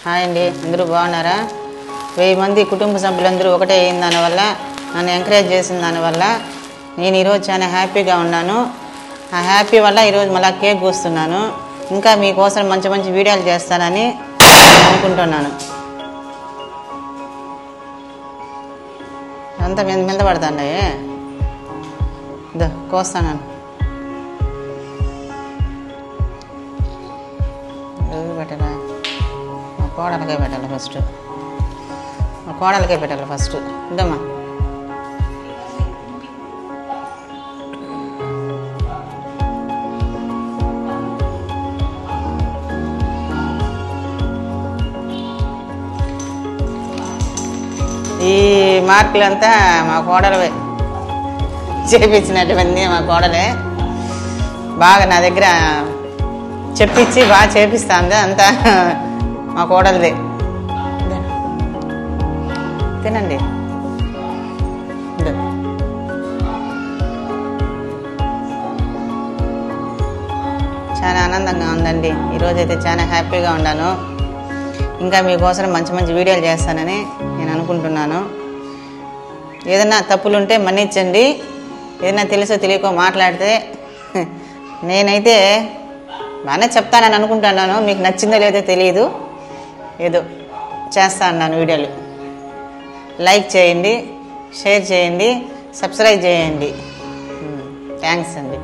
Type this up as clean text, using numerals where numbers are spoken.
Hi అండి, అందరూ బాగున్నారా? 1000 మంది కుటుంబ సభ్యులందరూ ఒకటే అయిన దానివల్ల, నన్ను ఎంకరేజ్ చేసిన దానివల్ల నేను ఈరోజు చాలా హ్యాపీగా ఉన్నాను. ఆ హ్యాపీ వల్ల ఈరోజు మళ్ళీ కేక్ కోస్తున్నాను. ఇంకా మీకోసం మంచి మంచి వీడియోలు చేస్తానని అనుకుంటున్నాను. అంతా మీద పడుతుంది. ఇదో కోస్తాను. పెట్టరా, మా కోడలకే పెట్టాలి ఫస్ట్. ఇద్దమ్మా. ఈ మార్కులంతా మా కోడలవే చేపించినటువంటి, మా కోడలే బాగా నా దగ్గర చెప్పించి బాగా చేపిస్తుంది. అంతా మా కోడలదే. తినండి. చాలా ఆనందంగా ఉందండి. ఈరోజైతే చాలా హ్యాపీగా ఉన్నాను. ఇంకా మీకోసం మంచి మంచి వీడియోలు చేస్తానని నేను అనుకుంటున్నాను. ఏదైనా తప్పులుంటే మన్నించండి. ఏదైనా తెలుసో తెలియకో మాట్లాడితే నేనైతే బాగానే చెప్తానని అనుకుంటున్నాను. మీకు నచ్చిందో లేదో తెలియదు, ఏదో చేస్తా అన్నాను. వీడియోలు లైక్ చేయండి, షేర్ చేయండి, సబ్స్క్రైబ్ చేయండి. థ్యాంక్స్ అండి.